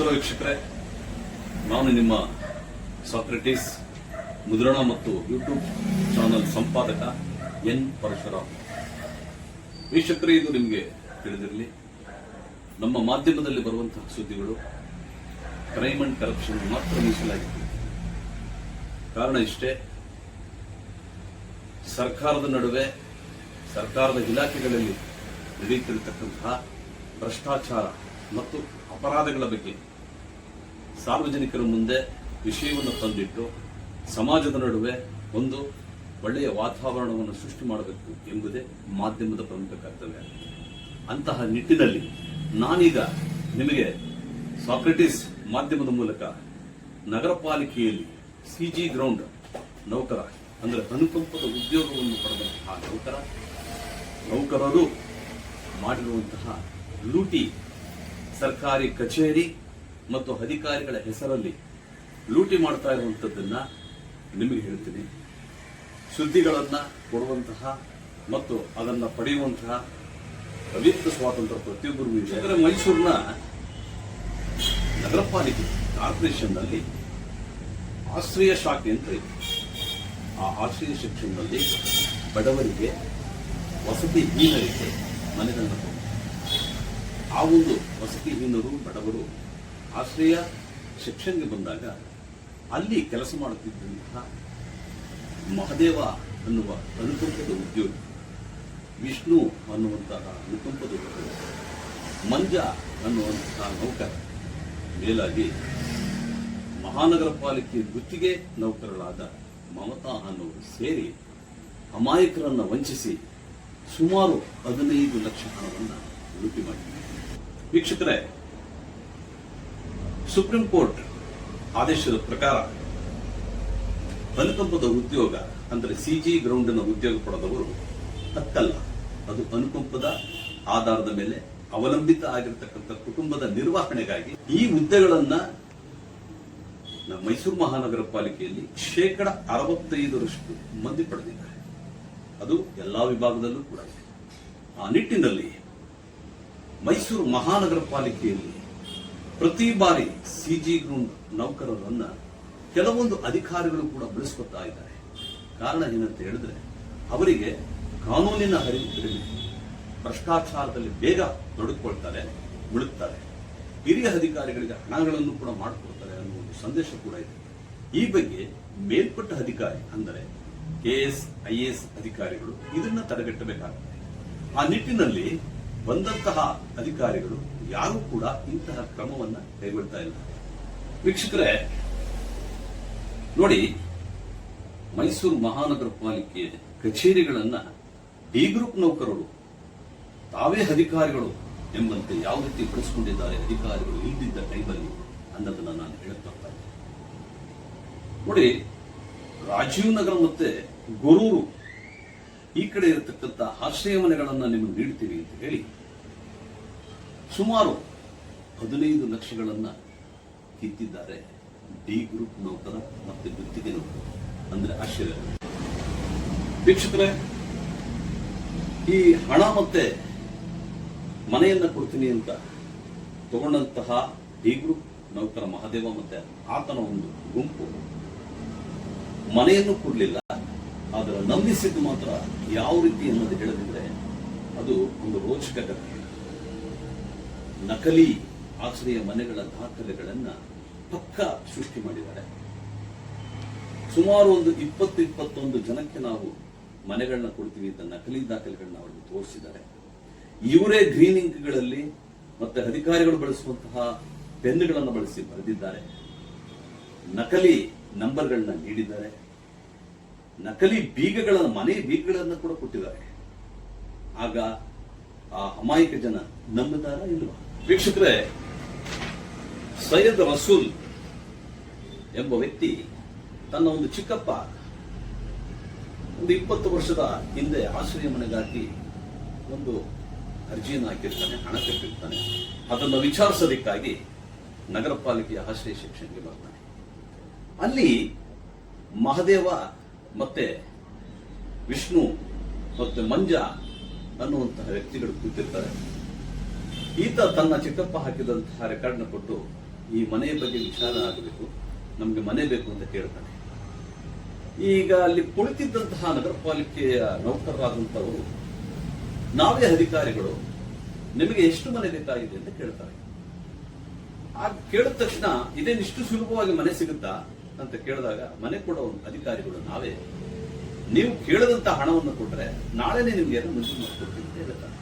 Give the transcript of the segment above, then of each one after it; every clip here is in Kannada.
ನಮಸ್ಕಾರ ವೀಕ್ಷಕರೇ, ನಾನು ನಿಮ್ಮ ಸಾಕ್ರೆಟಿಸ್ ಮುದ್ರಣ ಮತ್ತು ಯೂಟ್ಯೂಬ್ ಚಾನಲ್ ಸಂಪಾದಕ ಎನ್ ಪರಶುರಾಮ್. ವೀಕ್ಷಕರೇ, ಇದು ನಿಮಗೆ ತಿಳಿದಿರಲಿ, ನಮ್ಮ ಮಾಧ್ಯಮದಲ್ಲಿ ಬರುವಂತಹ ಸುದ್ದಿಗಳು ಕ್ರೈಮ್ ಅಂಡ್ ಕರಪ್ಷನ್ ಮಾತ್ರ ಮೀಸಲಾಗಿತ್ತು. ಕಾರಣ ಇಷ್ಟೇ, ಸರ್ಕಾರದ ನಡುವೆ ಸರ್ಕಾರದ ಇಲಾಖೆಗಳಲ್ಲಿ ನಡೆಯುತ್ತಿರತಕ್ಕಂತಹ ಭ್ರಷ್ಟಾಚಾರ ಮತ್ತು ಅಪರಾಧಗಳ ಬಗ್ಗೆ ಸಾರ್ವಜನಿಕರ ಮುಂದೆ ವಿಷಯವನ್ನು ತಂದಿಟ್ಟು ಸಮಾಜದ ನಡುವೆ ಒಂದು ಒಳ್ಳೆಯ ವಾತಾವರಣವನ್ನು ಸೃಷ್ಟಿ ಮಾಡಬೇಕು ಎಂಬುದೇ ಮಾಧ್ಯಮದ ಪ್ರಮುಖ ಕರ್ತವ್ಯ. ಅಂತಹ ನಿಟ್ಟಿನಲ್ಲಿ ನಾನೀಗ ನಿಮಗೆ ಸಾಕ್ರೆಟಿಸ್ ಮಾಧ್ಯಮದ ಮೂಲಕ ನಗರ ಪಾಲಿಕೆಯಲ್ಲಿ ಸಿಜಿ ಗ್ರೌಂಡ್ ನೌಕರ ಅಂದರೆ ಅನುಕಂಪದ ಉದ್ಯೋಗವನ್ನು ಪಡೆದಂತಹ ನೌಕರರು ಮಾಡಿರುವಂತಹ ಲೂಟಿ, ಸರ್ಕಾರಿ ಕಚೇರಿ ಮತ್ತು ಅಧಿಕಾರಿಗಳ ಹೆಸರಲ್ಲಿ ಲೂಟಿ ಮಾಡ್ತಾ ಇರುವಂಥದ್ದನ್ನ ನಿಮಗೆ ಹೇಳ್ತೀನಿ. ಸುದ್ದಿಗಳನ್ನ ಕೊಡುವಂತಹ ಮತ್ತು ಅದನ್ನು ಪಡೆಯುವಂತಹ ಪವಿತ್ರ ಸ್ವಾತಂತ್ರ್ಯ ಪ್ರತಿಯೊಬ್ಬರಿಗೂ ಇದೆ. ಅಂದರೆ ಮೈಸೂರಿನ ನಗರ ಪಾಲಿಕೆ ಕಾರ್ಪೊರೇಷನ್ನಲ್ಲಿ ಆಶ್ರಯ ಶಾಖೆ ಅಂತ ಇದೆ. ಆ ಆಶ್ರಯ ಸೆಕ್ಷನ್ನಲ್ಲಿ ಬಡವರಿಗೆ, ವಸತಿ ಹೀನರಿಗೆ ಮನೆಗಳನ್ನು ಕೊಡುತ್ತಾರೆ. ಆ ಒಂದು ವಸತಿಹೀನರು, ಬಡವರು ಆಶ್ರಯ ಸೆಕ್ಷನ್ಗೆ ಬಂದಾಗ ಅಲ್ಲಿ ಕೆಲಸ ಮಾಡುತ್ತಿದ್ದಂತಹ ಮಹದೇವ ಅನ್ನುವ ಅನುಕಂಪದ ಉದ್ಯೋಗಿ, ವಿಷ್ಣು ಅನ್ನುವಂತಹ ಅನುಕಂಪದ ಉದ್ಯೋಗಿ, ಮಂಜ ಅನ್ನುವಂತಹ ನೌಕರ, ಮೇಲಾಗಿ ಮಹಾನಗರ ಪಾಲಿಕೆ ಗುತ್ತಿಗೆ ನೌಕರರಾದ ಮಮತಾ ಅನ್ನೋರು ಸೇರಿ ಅಮಾಯಕರನ್ನು ವಂಚಿಸಿ ಸುಮಾರು 15 ಲಕ್ಷ ಹಣವನ್ನು ಲೂಟಿ ಮಾಡಿದ್ದಾರೆ. ವೀಕ್ಷಕರೇ, ಸುಪ್ರೀಂ ಕೋರ್ಟ್ ಆದೇಶದ ಪ್ರಕಾರ ಅನುಕಂಪದ ಉದ್ಯೋಗ ಅಂದರೆ ಸಿಜಿ ಗ್ರೌಂಡ್ನ ಉದ್ಯೋಗ ಪಡೆದವರು ಹಕ್ಕಲ್ಲ. ಅದು ಅನುಕಂಪದ ಆಧಾರದ ಮೇಲೆ ಅವಲಂಬಿತ ಆಗಿರತಕ್ಕಂಥ ಕುಟುಂಬದ ನಿರ್ವಹಣೆಗಾಗಿ ಈ ಹುದ್ದೆಗಳನ್ನ ಮೈಸೂರು ಮಹಾನಗರ ಪಾಲಿಕೆಯಲ್ಲಿ 65% ಮಂದಿ ಪಡೆದಿದ್ದಾರೆ. ಅದು ಎಲ್ಲಾ ವಿಭಾಗದಲ್ಲೂ ಕೂಡ ಇದೆ. ಆ ನಿಟ್ಟಿನಲ್ಲಿ ಮೈಸೂರು ಮಹಾನಗರ ಪಾಲಿಕೆಯಲ್ಲಿ ಪ್ರತಿ ಬಾರಿ ಸಿಜಿ ಗ್ರೌಂಡ್ ನೌಕರರನ್ನ ಕೆಲವೊಂದು ಅಧಿಕಾರಿಗಳು ಕೂಡ ಬಳಸ್ಕೊತಾ ಇದ್ದಾರೆ. ಕಾರಣ ಏನಂತ ಹೇಳಿದ್ರೆ, ಅವರಿಗೆ ಕಾನೂನಿನ ಅರಿವು ಕಡಿಮೆ, ಭ್ರಷ್ಟಾಚಾರದಲ್ಲಿ ಬೇಗ ತೊಡಗಿಕೊಳ್ತಾರೆ, ಮುಳುಗ್ತಾರೆ, ಹಿರಿಯ ಅಧಿಕಾರಿಗಳಿಗೆ ಹಣಗಳನ್ನು ಕೂಡ ಮಾಡಿಕೊಡ್ತಾರೆ ಅನ್ನೋ ಒಂದು ಸಂದೇಶ ಕೂಡ ಇದೆ. ಈ ಬಗ್ಗೆ ಮೇಲ್ಪಟ್ಟ ಅಧಿಕಾರಿ ಅಂದರೆ KS, IAS ಅಧಿಕಾರಿಗಳು ಇದನ್ನ ತಡೆಗಟ್ಟಬೇಕಾಗುತ್ತೆ. ಆ ನಿಟ್ಟಿನಲ್ಲಿ ಬಂದಂತಹ ಅಧಿಕಾರಿಗಳು ಯಾರೂ ಕೂಡ ಇಂತಹ ಕ್ರಮವನ್ನ ಕೈಗೊಳ್ತಾ ಇಲ್ಲ. ವೀಕ್ಷಕರೇ ನೋಡಿ, ಮೈಸೂರು ಮಹಾನಗರ ಪಾಲಿಕೆ ಕಚೇರಿಗಳನ್ನ ಡಿ ಗ್ರೂಪ್ ನೌಕರರು ತಾವೇ ಅಧಿಕಾರಿಗಳು ಎಂಬಂತೆ ಯಾವ ರೀತಿ ಬಳಸಿಕೊಂಡಿದ್ದಾರೆ ಅಧಿಕಾರಿಗಳು ಇಲ್ದಿದ್ದ ಟೈಮಲ್ಲಿ ಅನ್ನೋದನ್ನ ನಾನು ಹೇಳುತ್ತಾ ಇದ್ದೇನೆ. ನೋಡಿ, ರಾಜೀವ್ ನಗರ ಮತ್ತೆ ಗೊರೂರು ಈ ಕಡೆ ಇರತಕ್ಕಂಥ ಆಶ್ರಯ ಮನೆಗಳನ್ನ ನಿಮಗೆ ನೀಡ್ತೀವಿ ಅಂತ ಹೇಳಿ ಸುಮಾರು 15 ಲಕ್ಷಗಳನ್ನ ಕಿತ್ತಿದ್ದಾರೆ ಡಿ ಗ್ರೂಪ್ ನೌಕರ ಮತ್ತೆ ಗುತ್ತಿಗೆ ನೌಕರ ಅಂದ್ರೆ ಆಶ್ರಯ. ವೀಕ್ಷಕರೇ, ಈ ಹಣ ಮತ್ತೆ ಮನೆಯನ್ನ ಕೊಡ್ತೀನಿ ಅಂತ ತಗೊಂಡಂತಹ ಡಿ ಗ್ರೂಪ್ ನೌಕರ ಮಹದೇವ ಮತ್ತೆ ಆತನ ಒಂದು ಗುಂಪು ಮನೆಯನ್ನು ಕೊಡಲಿಲ್ಲ. ಅದರ ನಂಬಿಸಿದ್ದು ಮಾತ್ರ ಯಾವ ರೀತಿ ಅನ್ನೋದು ಹೇಳದಿದ್ರೆ ಅದು ಒಂದು ರೋಚಕ ಘಟನೆ. ನಕಲಿ ಆಶ್ರಯ ಮನೆಗಳ ದಾಖಲೆಗಳನ್ನ ಪಕ್ಕ ಸೃಷ್ಟಿ ಮಾಡಿದ್ದಾರೆ. ಸುಮಾರು ಒಂದು 20-21 ಜನಕ್ಕೆ ನಾವು ಮನೆಗಳನ್ನ ಕೊಡ್ತೀವಿ ಅಂತ ನಕಲಿ ದಾಖಲೆಗಳನ್ನ ಅವರಿಗೆ ತೋರಿಸಿದ್ದಾರೆ. ಇವರೇ ಗ್ರೀನಿಂಗ್ಗಳಲ್ಲಿ ಮತ್ತೆ ಅಧಿಕಾರಿಗಳು ಬಳಸುವಂತಹ ಪೆನ್ನುಗಳನ್ನು ಬಳಸಿ ಬರೆದಿದ್ದಾರೆ. ನಕಲಿ ನಂಬರ್ಗಳನ್ನ ನೀಡಿದ್ದಾರೆ. ನಕಲಿ ಮನೆ ಬೀಗಗಳನ್ನು ಕೂಡ ಕೊಟ್ಟಿದ್ದಾರೆ. ಆಗ ಆ ಅಮಾಯಕ ಜನ ನಂಬುತ್ತಾರಾ ಇಲ್ವಾ? ವೀಕ್ಷಕರೇ, ಸೈಯದ್ ರಸೂಲ್ ಎಂಬ ವ್ಯಕ್ತಿ ತನ್ನ ಒಂದು ಚಿಕ್ಕಪ್ಪ ಒಂದು 20 ವರ್ಷದ ಹಿಂದೆ ಆಶ್ರಯ ಮನೆಗಾಗಿ ಒಂದು ಅರ್ಜಿಯನ್ನು ಹಾಕಿರ್ತಾನೆ, ಹಣ ಕಟ್ಟಿರ್ತಾನೆ. ಅದನ್ನು ವಿಚಾರಿಸೋದಕ್ಕಾಗಿ ನಗರ ಪಾಲಿಕೆಯ ಆಶ್ರಯ ಸೆಕ್ಷನ್ಗೆ ಬರ್ತಾನೆ. ಅಲ್ಲಿ ಮಹದೇವ ಮತ್ತೆ ವಿಷ್ಣು ಮತ್ತೆ ಮಂಜ ಅನ್ನುವಂತಹ ವ್ಯಕ್ತಿಗಳು ಕೂತಿರ್ತಾರೆ. ಈತ ತನ್ನ ಚಿಕ್ಕಪ್ಪ ಹಾಕಿದಂತಹ ರೆಕಾರ್ಡ್ನ ಕೊಟ್ಟು ಈ ಮನೆಯ ಬಗ್ಗೆ ವಿಚಾರ ಆಗಬೇಕು, ನಮಗೆ ಮನೆ ಬೇಕು ಅಂತ ಕೇಳ್ತಾನೆ. ಈಗ ಅಲ್ಲಿ ಕುಳಿತಿದ್ದಂತಹ ನಗರ ಪಾಲಿಕೆಯ ನೌಕರರಾದಂಥವರು, ನಾವೇ ಅಧಿಕಾರಿಗಳು, ನಿಮಗೆ ಎಷ್ಟು ಮನೆ ಬೇಕಾಗಿದೆ ಅಂತ ಕೇಳ್ತಾರೆ. ಆಗ ಕೇಳಿದ ತಕ್ಷಣ ಇದೇನಿಷ್ಟು ಸುಲಭವಾಗಿ ಮನೆ ಸಿಗುತ್ತಾ ಅಂತ ಕೇಳಿದಾಗ ಮನೆ ಕೊಡೋ ಅಧಿಕಾರಿಗಳು ನಾವೇ. ನೀವು ಕೇಳದಂತ ಹಣವನ್ನು ಕೊಟ್ಟರೆ ನಾಳೆನೇ ನಿಮ್ಗೆ ಏನೋ ಮಂಜೂರು ಮಾಡಿಕೊಡ್ತೀವಿ ಅಂತ ಹೇಳ್ತಾರೆ.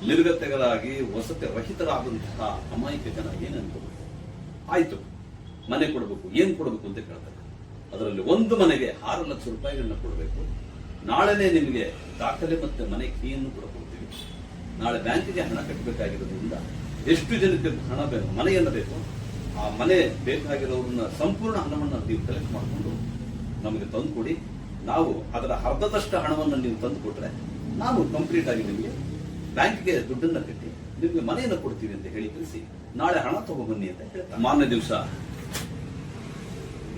ನಿರ್ಗತಿಕರಾಗಿ ವಸತಿ ರಹಿತರಾದಂತಹ ಅಮಾಯಕ ಜನ ಏನು ಅನ್ಕೋಬೇಕು? ಆಯ್ತು, ಮನೆ ಕೊಡಬೇಕು, ಏನ್ ಕೊಡಬೇಕು ಅಂತ ಕೇಳ್ತಾರೆ. ಅದರಲ್ಲಿ ಒಂದು ಮನೆಗೆ 6 ಲಕ್ಷ ರೂಪಾಯಿಗಳನ್ನ ಕೊಡಬೇಕು, ನಾಳೆನೇ ನಿಮಗೆ ದಾಖಲೆ ಮತ್ತೆ ಮನೆ ಕೀಯನ್ನು ಕೂಡ ಕೊಡ್ತೀವಿ, ನಾಳೆ ಬ್ಯಾಂಕಿಗೆ ಹಣ ಕಟ್ಟಬೇಕಾಗಿರೋದ್ರಿಂದ ಎಷ್ಟು ಜನಕ್ಕೆ ಹಣ ಬೇಕು, ಮನೆಯನ್ನು ಬೇಕು, ಆ ಮನೆ ಬೇಕಾಗಿರೋರನ್ನ ಸಂಪೂರ್ಣ ಹಣವನ್ನು ನೀವು ಕಲೆಕ್ಟ್ ಮಾಡಿಕೊಂಡು ನಮಗೆ ತಂದು ಕೊಡಿ, ನಾವು ಅದರ ಅರ್ಧದಷ್ಟು ಹಣವನ್ನು ನೀವು ತಂದು ಕೊಟ್ರೆ ನಾವು ಕಂಪ್ಲೀಟ್ ಆಗಿ ನಿಮಗೆ ಬ್ಯಾಂಕ್ಗೆ ದುಡ್ಡನ್ನ ಕಟ್ಟಿ ನಿಮಗೆ ಮನೆಯನ್ನು ಕೊಡ್ತೀವಿ ಅಂತ ಹೇಳಿ ತಿಳಿಸಿ ನಾಳೆ ಹಣ ತಗೊಂಡ್ಬನ್ನಿ ಅಂತ ಹೇಳ್ತಾರೆ. ಮಾರನೇ ದಿವಸ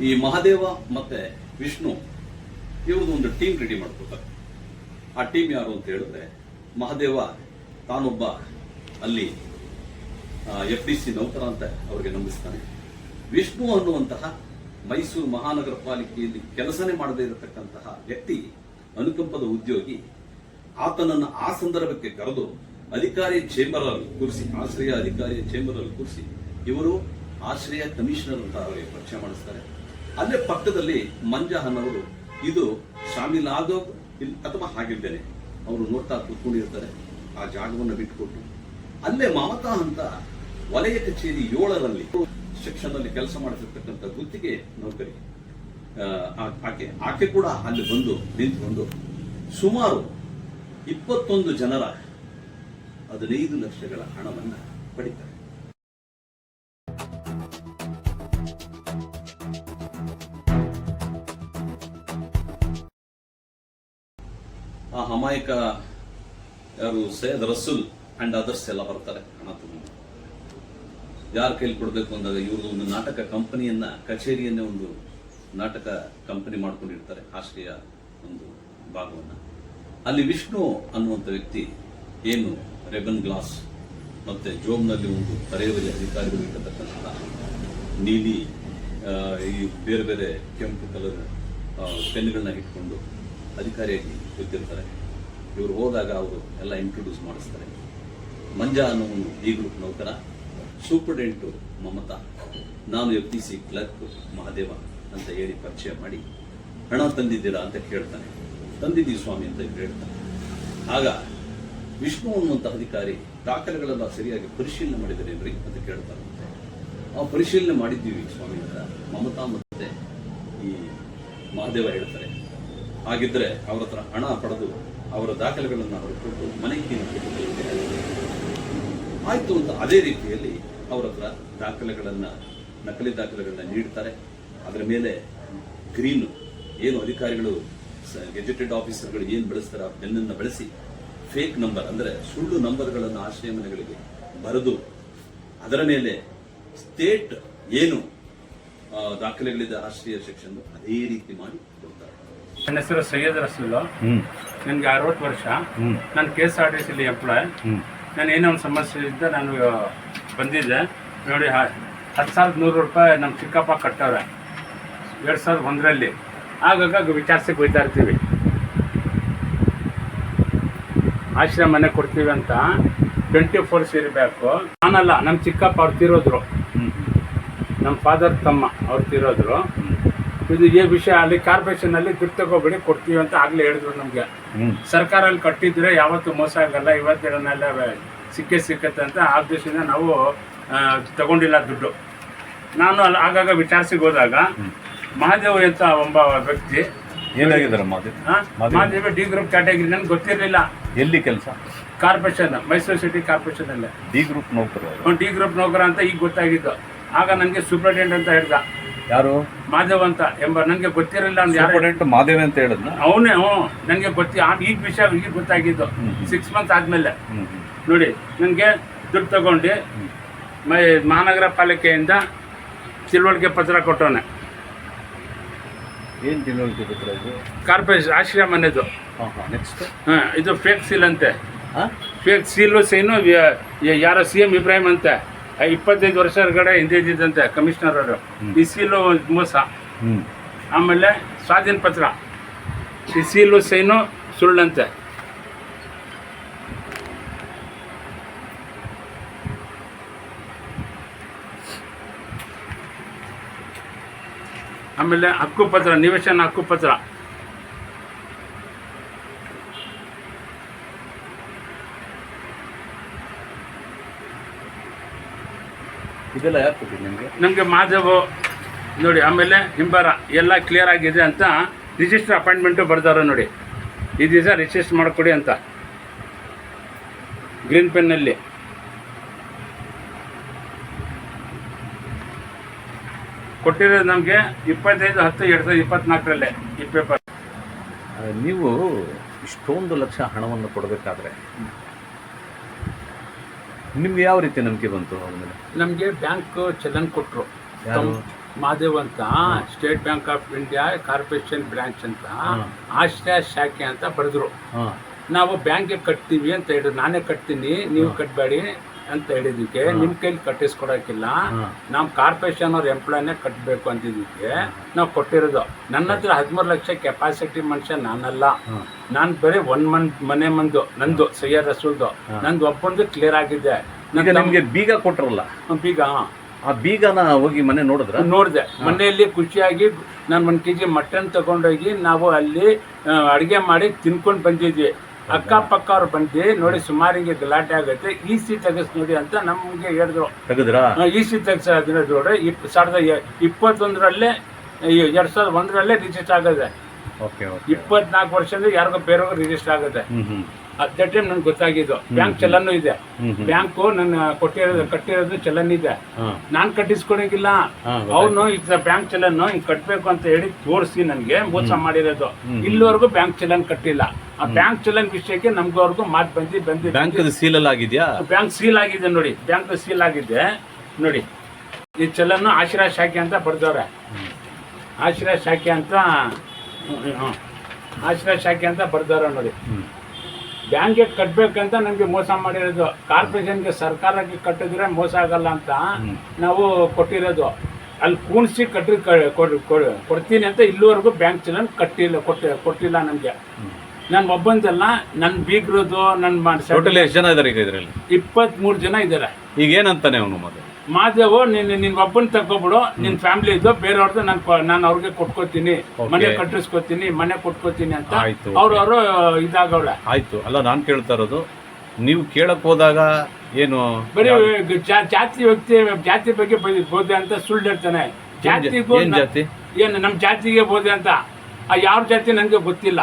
ಈ ಮಹಾದೇವ ಮತ್ತೆ ವಿಷ್ಣು ಇವ್ರದ್ದು ಒಂದು ಟೀಮ್ ರೆಡಿ ಮಾಡ್ಕೊತಾರೆ. ಆ ಟೀಮ್ ಯಾರು ಅಂತ ಹೇಳಿದ್ರೆ, ಮಹಾದೇವ ತಾನೊಬ್ಬ ಅಲ್ಲಿ FDC ನೌಕರ ಅಂತ ಅವರಿಗೆ ನಂಬಿಸ್ತಾನೆ. ವಿಷ್ಣು ಅನ್ನುವಂತಹ ಮೈಸೂರು ಮಹಾನಗರ ಪಾಲಿಕೆಯಲ್ಲಿ ಕೆಲಸನೇ ಮಾಡದೇ ಇರತಕ್ಕಂತಹ ವ್ಯಕ್ತಿ, ಅನುಕಂಪದ ಉದ್ಯೋಗಿ, ಆತನನ್ನು ಆ ಸಂದರ್ಭಕ್ಕೆ ಕರೆದು ಅಧಿಕಾರಿ ಚೇಂಬರ್ ಅಲ್ಲಿ ಕೂರಿಸಿ, ಆಶ್ರಯ ಅಧಿಕಾರಿ ಚೇಂಬರ್ ಅಲ್ಲಿ ಕೂರಿಸಿ ಇವರು ಆಶ್ರಯ ಕಮಿಷನರ್ ಅಂತ ಅವರಿಗೆ ಪರಿಚಯ ಮಾಡಿಸ್ತಾರೆ. ಅಲ್ಲೇ ಪಕ್ಕದಲ್ಲಿ ಮಂಜಾ ಅನ್ನೋರು ಇದು ಶಾಮೀಲಾಗೋ ಅಥವಾ ಹಾಗಿದ್ದೇನೆ ಅವರು ನೋಡ್ತಾ ಕೂತ್ಕೊಂಡಿರ್ತಾರೆ. ಆ ಜಾಗವನ್ನು ಬಿಟ್ಟುಕೊಟ್ಟು ಅಲ್ಲೇ ಮಮತಾ ಅಂತ ವಲಯ ಕಚೇರಿ 7ರಲ್ಲಿ ಸೆಕ್ಷನ್ ಅಲ್ಲಿ ಕೆಲಸ ಮಾಡ್ತಿರ್ತಕ್ಕಂಥ ಗುತ್ತಿಗೆ ನೌಕರಿ ಆಕೆ ಕೂಡ ಅಲ್ಲಿ ಬಂದು ನಿಂತುಕೊಂಡು ಸುಮಾರು 21 ಜನರ 15 ಲಕ್ಷಗಳ ಹಣವನ್ನ ಪಡಿತಾರೆ. ಆ ಅಮಾಯಕ ಯಾರು ಸೈಯದ್ ರಸೂಲ್ ಅಂಡ್ ಅದರ್ಸ್ ಎಲ್ಲ ಬರ್ತಾರೆ ಹಣ ತಗೊಂಡು. ಯಾರ ಕೈಲಿ ಕೊಡಬೇಕು ಅಂದಾಗ ಇವ್ರದ್ದು ಒಂದು ನಾಟಕ ಕಂಪನಿಯನ್ನ, ಕಚೇರಿಯನ್ನೇ ಒಂದು ನಾಟಕ ಕಂಪನಿ ಮಾಡ್ಕೊಂಡಿರ್ತಾರೆ, ಆಶ್ರಯ ಒಂದು ಭಾಗವನ್ನ. ಅಲ್ಲಿ ವಿಷ್ಣು ಅನ್ನುವಂಥ ವ್ಯಕ್ತಿ ಏನು ರೆಬನ್ ಗ್ಲಾಸ್ ಮತ್ತೆ ಜೋಬ್ನಲ್ಲಿ ಒಂದು ತರೆಯುವ ಅಧಿಕಾರಿಗಳು ಇರತಕ್ಕಂತಹ ನೀಲಿ ಈ ಬೇರೆ ಬೇರೆ ಕೆಂಪು ಕಲರ್ ಪೆನ್ಗಳನ್ನ ಇಟ್ಕೊಂಡು ಅಧಿಕಾರಿಯಾಗಿ ಗೊತ್ತಿರ್ತಾರೆ. ಇವರು ಹೋದಾಗ ಅವರು ಎಲ್ಲ ಇಂಟ್ರೊಡ್ಯೂಸ್ ಮಾಡಿಸ್ತಾರೆ. ಮಂಜಾ ಅನ್ನೋ ಒಂದು ಡಿ ಗ್ರೂಪ್ ನೌಕರ, ಸೂಪರ್ಡೆಂಟು ಮಮತಾ, ನಾನು FDC ಕ್ಲರ್ಕ್ ಮಹಾದೇವ ಅಂತ ಹೇಳಿ ಪರಿಚಯ ಮಾಡಿ ಹಣ ತಂದಿದ್ದೀರಾ ಅಂತ ಕೇಳ್ತಾನೆ. ತಂದಿದ್ದೀವಿ ಸ್ವಾಮಿ ಅಂತ ಹೇಳ್ತಾನೆ. ಆಗ ವಿಷ್ಣು ಅನ್ನುವಂಥ ಅಧಿಕಾರಿ ದಾಖಲೆಗಳೆಲ್ಲ ಸರಿಯಾಗಿ ಪರಿಶೀಲನೆ ಮಾಡಿದರೇನ್ರಿ ಅಂತ ಕೇಳ್ತಾರಂತೆ. ಆ ಪರಿಶೀಲನೆ ಮಾಡಿದ್ದೀವಿ ಸ್ವಾಮಿ ಅಂತ ಮಮತಾ ಮತ್ತೆ ಈ ಮಹಾದೇವ ಹೇಳ್ತಾರೆ. ಹಾಗಿದ್ರೆ ಅವರ ಹತ್ರ ಹಣ ಪಡೆದು ಅವರ ದಾಖಲೆಗಳನ್ನು ಅವರು ಕೊಟ್ಟು ಮನೆಗೆ ಆಯ್ತು ಅಂತ ಅದೇ ರೀತಿಯಲ್ಲಿ ಅವರ ಹತ್ರ ದಾಖಲೆಗಳನ್ನ, ನಕಲಿ ದಾಖಲೆಗಳನ್ನ ನೀಡ್ತಾರೆ. ಅದರ ಮೇಲೆ ಗ್ರೀನ್ ಏನು ಅಧಿಕಾರಿಗಳು ಗೆಜೆಟೆಡ್ ಆಫೀಸರ್ಗಳು ಏನು ಬಳಸ್ತಾರೆ ಆ ಪೆನ್ನನ್ನು ಬಳಸಿ ಫೇಕ್ ನಂಬರ್ ಅಂದ್ರೆ ಸುಳ್ಳು ನಂಬರ್ಗಳನ್ನು ಆಶ್ರಯ ಮನೆಗಳಿಗೆ ಬರೆದು ಅದರ ಮೇಲೆ ಸ್ಟೇಟ್ ಏನು ದಾಖಲೆಗಳಿದೆ ಆಶ್ರಯ ಸೆಕ್ಷನ್ ಅದೇ ರೀತಿ ಮಾಡಿ ಕೊಡ್ತಾರೆ. ನನ್ನ ಹೆಸರು ಸೈಯದ್ ರಸೂಲ್, ನನಗೆ 60 ವರ್ಷ. ನಾನು KSRTC ಎಂಪ್ಲಾಯ್. ನಾನು ಏನೋ ಒಂದು ಸಮಸ್ಯೆ ಇದ್ದ ನಾನು ಬಂದಿದ್ದೆ. ನೋಡಿ 10,100 ರೂಪಾಯಿ ನಮ್ಮ ಚಿಕ್ಕಪ್ಪ ಕಟ್ಟವ್ರೆ 2001ರಲ್ಲಿ. ಆಗಾಗ ವಿಚಾರಿಸಿ ಹೋಗ್ತಾ ಇರ್ತೀವಿ, ಆಶ್ರಯ ಮನೆ ಕೊಡ್ತೀವಿ ಅಂತ. 24 ಇರಬೇಕು. ನಾನಲ್ಲ, ನಮ್ಮ ಚಿಕ್ಕಪ್ಪ ಅವ್ರು ತೀರೋದ್ರು, ನಮ್ಮ ಫಾದರ್ ತಮ್ಮ ಅವ್ರು ತೀರೋದ್ರು. ಇದು ಈ ವಿಷಯ ಅಲ್ಲಿ ಕಾರ್ಪೊರೇಷನಲ್ಲಿ ದುಡ್ಡು ತಗೋಬೇಡಿ ಕೊಡ್ತೀವಿ ಅಂತ ಆಗಲೇ ಹೇಳಿದ್ರು ನಮಗೆ. ಸರ್ಕಾರಲ್ಲಿ ಕಟ್ಟಿದ್ರೆ ಯಾವತ್ತೂ ಮೋಸ ಆಗಲ್ಲ, ಇವತ್ತಿನಲ್ಲ ಸಿಕ್ಕತ್ತೆ ಅಂತ ಆ ಉದ್ದೇಶದಿಂದ ನಾವು ತಗೊಂಡಿಲ್ಲ ದುಡ್ಡು. ನಾನು ಅಲ್ಲಿ ಆಗಾಗ ವಿಚಾರಿಸಿಗೆ ಹೋದಾಗ ಮಹಾದೇವ್ ಅಂತ ಒಬ್ಬ ವ್ಯಕ್ತಿ ಏನಾಗಿದ್ದಾರೆ ಮಹಾದೇವ ಡಿ ಗ್ರೂಪ್ ಕ್ಯಾಟಗರಿ, ನನಗೆ ಗೊತ್ತಿರಲಿಲ್ಲ. ಎಲ್ಲಿ ಕೆಲಸ? ಕಾರ್ಪೊರೇಷನ್, ಮೈಸೂರು ಸಿಟಿ ಕಾರ್ಪೊರೇಷನ್ ಅಲ್ಲೇ ಡಿ ಗ್ರೂಪ್ ನೌಕರ. ಡಿ ಗ್ರೂಪ್ ನೌಕರ ಅಂತ ಈಗ ಗೊತ್ತಾಗಿದ್ದು. ಆಗ ನನಗೆ ಸೂಪರ್ಡೆಂಟ್ ಅಂತ ಹೇಳ್ದ. ಯಾರು? ಮಾದೇವ್ ಅಂತ ಎಂಬ. ನನಗೆ ಗೊತ್ತಿರಲಿಲ್ಲ ಅಂತ. ಸೂಪರ್ಡೆಂಟ್ ಮಾದೇವ್ ಅಂತ ಹೇಳಿದ್ನ ಅವನೇ. ನನಗೆ ಈಗ ವಿಷಯ ಈಗ ಗೊತ್ತಾಗಿದ್ದು 6 ಮಂತ್ ಆದ್ಮೇಲೆ. ನೋಡಿ, ನನಗೆ ದುಡ್ಡು ತಗೊಂಡು ಮಹಾನಗರ ಪಾಲಿಕೆಯಿಂದ ತಿಳುವಳಿಕೆ ಪತ್ರ ಕೊಟ್ಟವನೆ. ಏನು ತಿಳುವಳಿಕೆ ಪತ್ರ ಇದು? ಕಾರ್ಪೊರೇಷನ್ ಆಶ್ರಯ ಮನೆದು. ನೆಕ್ಸ್ಟ್ ಇದು ಫೇಕ್ ಸೀಲ್ ಅಂತೆ. ಫೇಕ್ ಸೀಲು ಸೈನು ಯಾರೋ CM ಇಬ್ರಾಹಿಂ ಅಂತೆ 25 ವರ್ಷ ಹೊರಗಡೆ ಹಿಂದೆ ಇದ್ದಿದ್ದಂತೆ ಕಮಿಷನರ್ ಅವರು. ಈ ಸೀಲು ಮೋಸ, ಆಮೇಲೆ ಸ್ವಾಧೀನ ಪತ್ರ, ಈ ಸೀಲು ಸೈನು ಸುಳ್ಳಂತೆ. ಆಮೇಲೆ ಹಕ್ಕುಪತ್ರ, ನಿವೇಶನ ಹಕ್ಕುಪತ್ರ, ಇದೆಲ್ಲ ಯಾಕೆ ಕೊಟ್ಟಿದ್ದು ನಿಮಗೆ? ನಮಗೆ ಮಾಧವ್ ನೋಡಿ. ಆಮೇಲೆ ಹಿಂಬಾರ ಎಲ್ಲ ಕ್ಲಿಯರ್ ಆಗಿದೆ ಅಂತ ರಿಜಿಸ್ಟರ್ ಅಪಾಯಿಂಟ್ಮೆಂಟು ಬರ್ದಾರ ನೋಡಿ. ಈ ದಿವಸ ರಿಜಿಸ್ಟರ್ ಮಾಡಿಕೊಡಿ ಅಂತ ಗ್ರೀನ್ ಪೆನ್ನಲ್ಲಿ. ಕೊಟ್ಟಿರೋದು ನಮಗೆ 25/10/2024 ಈ ಪೇಪರ್. ನೀವು ಇಷ್ಟೊಂದು ಲಕ್ಷ ಹಣವನ್ನು ಕೊಡಬೇಕಾದ್ರೆ ನಿಮ್ಗೆ ಯಾವ ರೀತಿ ನಂಬಿಕೆ ಬಂತು ಅವ್ರ ಮೇಲೆ? ನಮಗೆ ಬ್ಯಾಂಕ್ ಚಲನ್ ಕೊಟ್ಟರು. ಮಾದೇವ್ ಅಂತ, state bank of India corporation branch ಅಂತ, ಆಶ್ರಯ ಶಾಖೆ ಅಂತ ಬರೆದ್ರು. ನಾವು ಬ್ಯಾಂಕ್ಗೆ ಕಟ್ತೀವಿ ಅಂತ ಹೇಳಿದ್ರು. ನಾನೇ ಕಟ್ತೀನಿ, ನೀವು ಕಟ್ಟಬೇಡಿ ಅಂತ ಹೇಳಿದ್ದಕ್ಕೆ ನಿಮ್ಮ ಕೈಲಿ ಕಟ್ಟಿಸ್ಕೊಡೋಕ್ಕಿಲ್ಲ, ನಾವು ಕಾರ್ಪೊರೇಷನ್ ಅವ್ರ ಎಂಪ್ಲಾಯ್ನೇ ಕಟ್ಟಬೇಕು ಅಂತಿದ್ದಕ್ಕೆ ನಾವು ಕೊಟ್ಟಿರೋದು. ನನ್ನ ಹತ್ರ 13 ಲಕ್ಷ ಕೆಪಾಸಿಟಿ ಮನುಷ್ಯ ನಾನಲ್ಲ. ನಾನು ಬರೀ 1 ಮನೆ ಮಂದು ನಂದು, ಸಯ್ಯದ್ ರಸೂಲ್ದು ನಂದು ಒಬ್ಬಂದು ಕ್ಲಿಯರ್ ಆಗಿದೆ. ನಮಗೆ ಬೀಗ ಕೊಟ್ರಲ್ಲ, ಬೀಗ, ಆ ಬೀಗನ ಹೋಗಿ ಮನೆ ನೋಡಿದೆ. ಮನೆಯಲ್ಲಿ ಖುಷಿಯಾಗಿ ನಾನು 1 kg ಮಟನ್ ತಗೊಂಡೋಗಿ ನಾವು ಅಲ್ಲಿ ಅಡುಗೆ ಮಾಡಿ ತಿನ್ಕೊಂಡು ಬಂದಿದ್ವಿ. ಅಕ್ಕಪಕ್ಕ ಅವ್ರು ಬಂದು ನೋಡಿ ಸುಮಾರು ಹಿಂಗೆ ಗಲಾಟೆ ಆಗುತ್ತೆ, EC ತೆಗೆಸ್ ನೋಡಿ ಅಂತ ನಮಗೆ ಹೇಳಿದ್ರು. EC ತೆಗ್ಸೋದ್ರೆ 2021 2001 ರಿಜಿಸ್ಟರ್ ಆಗುತ್ತೆ. 24 ವರ್ಷದಿಂದ ಯಾರಿಗೋ ಬೇರೆಯವ್ರಿಗೆ ರಿಜಿಸ್ಟರ್ ಆಗುತ್ತೆ. ಅಟ್ ದ ಟೈಮ್ ನನ್ಗೆ ಗೊತ್ತಾಗಿದ್ದು. ಬ್ಯಾಂಕ್ ಚಲನ್ನು ಇದೆ, ಬ್ಯಾಂಕು ನನ್ನ ಕಟ್ಟಿರೋದು ಚಲನ್ ಇದೆ. ನಾನ್ ಕಟ್ಟಿಸ್ಕೊಳಂಗಿಲ್ಲ, ಅವನು ಈಗ ಬ್ಯಾಂಕ್ ಚಲನ್ನು ಹಿಂಗ್ ಕಟ್ಬೇಕು ಅಂತ ಹೇಳಿ ತೋರಿಸಿ ನನಗೆ ಮೋಸ ಮಾಡಿರೋದು. ಇಲ್ಲಿವರೆಗೂ ಬ್ಯಾಂಕ್ ಚಲನ್ ಕಟ್ಟಿಲ್ಲ. ಆ ಬ್ಯಾಂಕ್ ಚಲನ್ ವಿಷಯಕ್ಕೆ ನಮ್ಗವ್ರಿಗೂ ಮಾತು ಬಂದಿ ಬ್ಯಾಂಕ್ ಸೀಲ್ ಆಗಿದೆಯಾ? ಬ್ಯಾಂಕ್ ಸೀಲ್ ಆಗಿದೆ ನೋಡಿ, ಬ್ಯಾಂಕ್ ಸೀಲ್ ಆಗಿದೆ ನೋಡಿ. ಈ ಚಲನ್ನು ಆಶ್ರಯ ಶಾಖೆ ಅಂತ ಬರ್ದವ್ರೆ. ಆಶ್ರಯ ಶಾಖೆ ಅಂತ ಬರ್ದವ್ರೆ ನೋಡಿ. ಬ್ಯಾಂಕ್ಗೆ ಕಟ್ಬೇಕಂತ ನಮ್ಗೆ ಮೋಸ ಮಾಡಿರೋದು. ಕಾರ್ಪೊರೇಷನ್ಗೆ ಸರ್ಕಾರಕ್ಕೆ ಕಟ್ಟಿದ್ರೆ ಮೋಸ ಆಗಲ್ಲ ಅಂತ ನಾವು ಕೊಟ್ಟಿರೋದು. ಅಲ್ಲಿ ಕೂಣಿಸಿ ಕೊಡ್ತೀನಿ ಅಂತ ಇಲ್ಲಿವರೆಗೂ ಬ್ಯಾಂಕ್ ಚಲನ್ ಕೊಟ್ಟಿಲ್ಲ ನಮ್ಗೆ. ನಾನು ಒಬ್ಬಂದಲ್ಲ, ನನ್ನ ಬೀಗ್ರದು ನನ್ನ ಎಷ್ಟು ಜನ ಇದ್ದಾರೆ ಈಗ ಇದರಲ್ಲಿ? 23 ಜನ ಇದ್ದಾರೆ. ಈಗ ಏನಂತಾನೆ ಅವನು ಮಾದೇವು, ನಿನ್ ಒಬ್ಬನ್ ತಗೋಬಿಡು, ನಿನ್ ಫ್ಯಾಮಿಲಿ ಇದ್ದು ಬೇರೆಯವ್ರದ್ದು ನಾನು ಅವ್ರಿಗೆ ಕೊಟ್ಕೋತೀನಿ, ಮನೆ ಕಟ್ಟಿಸ್ಕೊತೀನಿ, ಮನೆ ಕೊಟ್ಕೋತೀನಿ ಅಂತ ಅವ್ರವರು ಇದಾಗವಳೆ. ಆಯ್ತು. ಅಲ್ಲ, ನಾನು ಕೇಳ್ತಾ ಇರೋದು, ನೀವು ಕೇಳಕ್ ಹೋದಾಗ ಏನು ಬರೀ ಜಾತಿ ಬಗ್ಗೆ ಬೋಧೆ ಅಂತ ಸುಳ್ಳು ಹೇಳ್ತಾನೆ. ಜಾತಿಗೂ ಏನು ನಮ್ಮ ಜಾತಿಗೆ ಬೋಧೆ ಅಂತ. ಯಾವ ಜಾತಿ ನನಗೆ ಗೊತ್ತಿಲ್ಲ.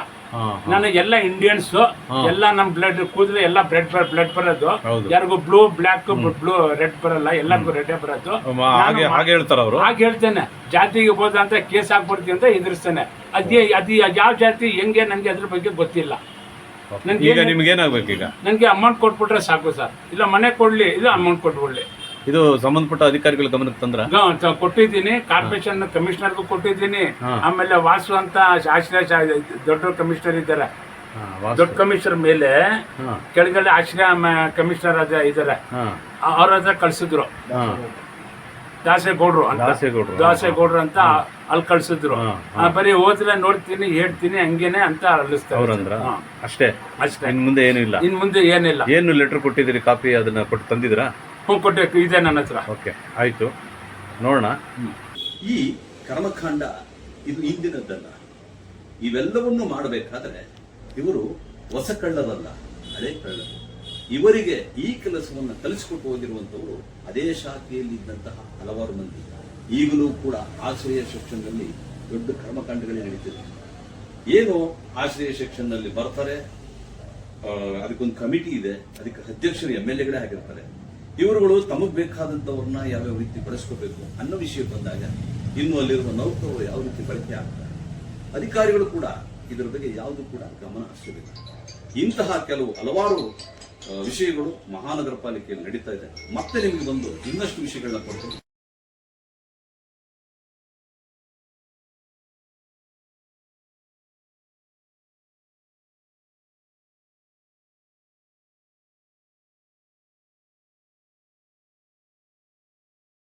ನನಗೆ ಎಲ್ಲ ಇಂಡಿಯನ್ಸ್, ಎಲ್ಲ ನಮ್ ಬ್ಲಡ್ ಕೂದಲು ಎಲ್ಲ ಬ್ಲಡ್ ಬರೋದು. ಯಾರಿಗೂ ಬ್ಲೂ ಬ್ಲ್ಯಾಕ್ ಬ್ಲೂ ರೆಡ್ ಬರಲ್ಲ, ಎಲ್ಲರಿಗೂ ರೆಡ್ ಬರೋದು. ಹಾಗೆ ಹೇಳ್ತೇನೆ. ಜಾತಿಗೆ ಬೋಧ ಅಂತ ಕೇಸ್ ಹಾಕ್ಬಿಡ್ತೀವಿ ಅಂತ ಎದುರಿಸ್ತೇನೆ. ಅದು ಯಾವ ಜಾತಿ ಹೆಂಗೆ ನನ್ಗೆ ಅದ್ರ ಬಗ್ಗೆ ಗೊತ್ತಿಲ್ಲ. ನನ್ಗೆ ಅಮೌಂಟ್ ಕೊಟ್ಬಿಟ್ರೆ ಸಾಕು ಸರ್. ಇಲ್ಲ ಮನೆ ಕೊಡ್ಲಿ, ಇಲ್ಲ ಅಮೌಂಟ್ ಕೊಟ್ಬಿಡ್ಲಿ. ಇದು ಸಂಬಂಧಪಟ್ಟ ಅಧಿಕಾರಿಗಳ ಗಮನಕ್ಕೆ ತಂದ್ರ ಕೊಟ್ಟಿದ್ದೀನಿ. ಕಾರ್ಪೊರೇಷನ್ ಕಮಿಷನರ್ಗೂ ಕೊಟ್ಟಿದ್ದೀನಿ. ಆಮೇಲೆ ವಾಸು ಅಂತ ಆಶ್ರಯ ದೊಡ್ಡ ಕಮಿಷನರ್ ಇದ್ದಾರೆ. ದೊಡ್ಡ ಕಮಿಷನರ್ ಮೇಲೆ ಕೆಳಗಡೆ ಆಶ್ರಯ ಕಮಿಷನರ್ ಇದ್ದಾರೆ. ಅವ್ರ ಹತ್ರ ಕಳ್ಸಿದ್ರು. ದಾಸೇಗೌಡ್ರು ಅಂತ ಅಲ್ಲಿ ಕಳ್ಸಿದ್ರು. ಬರೀ ಹೋದ್ರೆ ನೋಡ್ತೀನಿ, ಹೇಳ್ತೀನಿ, ಹಂಗೇನೆ ಅಂತ ಅಲ್ಲಿಸ್ತಾರೆ. ಅಷ್ಟೇ. ಮುಂದೆ ಏನು ಇಲ್ಲ. ಇನ್ ಮುಂದೆ ಏನಿಲ್ಲ. ಏನು ಲೆಟರ್ ಕೊಟ್ಟಿದ್ದೀರಿ? ಕಾಪಿ ಅದನ್ನ ಕೊಟ್ಟು ತಂದಿದ್ರಾ? ಕೊಟ್ಟೆ ಇದೆ ನನ್ನ ಹತ್ರ. ಓಕೆ, ಆಯ್ತು, ನೋಡೋಣ. ಈ ಕರ್ಮಕಾಂಡ ಇದು ಹಿಂದಿನದ್ದಲ್ಲ. ಇವೆಲ್ಲವನ್ನು ಮಾಡಬೇಕಾದ್ರೆ ಇವರು ಹೊಸ ಕಳ್ಳರಲ್ಲ, ಹಳೆ ಕಳ್ಳರು. ಇವರಿಗೆ ಈ ಕೆಲಸವನ್ನು ಕಲಿಸಿಕೊಟ್ಟು ಹೋಗಿರುವಂತವರು ಅದೇ ಶಾಖೆಯಲ್ಲಿ ಇದ್ದಂತಹ ಹಲವಾರು ಮಂದಿ. ಈಗಲೂ ಕೂಡ ಆಶ್ರಯ ಸೆಕ್ಷನ್ ನಲ್ಲಿ ದೊಡ್ಡ ಕರ್ಮಕಾಂಡಗಳೇ ನಡೀತಿದೆ. ಏನು ಆಶ್ರಯ ಸೆಕ್ಷನ್ ನಲ್ಲಿ ಬರ್ತಾರೆ, ಅದಕ್ಕೊಂದು ಕಮಿಟಿ ಇದೆ, ಅದಕ್ಕೆ ಅಧ್ಯಕ್ಷರು MLAಗಳೇ ಆಗಿರ್ತಾರೆ. ಇವರುಗಳು ತಮಗ್ ಬೇಕಾದಂತವ್ರನ್ನ ಯಾವ್ಯಾವ ರೀತಿ ಬಳಸ್ಕೋಬೇಕು ಅನ್ನೋ ವಿಷಯ ಬಂದಾಗ ಇನ್ನು ಅಲ್ಲಿರುವ ನೌಕರರು ಯಾವ ರೀತಿ ಬಳಕೆ ಆಗ್ತಾರೆ, ಅಧಿಕಾರಿಗಳು ಕೂಡ ಇದರ ಬಗ್ಗೆ ಯಾವುದು ಕೂಡ ಗಮನ ಹರಿಸಬೇಕು. ಇಂತಹ ಕೆಲವು ಹಲವಾರು ವಿಷಯಗಳು ಮಹಾನಗರ ಪಾಲಿಕೆಯಲ್ಲಿ ನಡೀತಾ ಇದೆ. ಮತ್ತೆ ನಿಮಗೆ ಬಂದು ಇನ್ನಷ್ಟು ವಿಷಯಗಳನ್ನ ಕೊಡ್ತೀನಿ.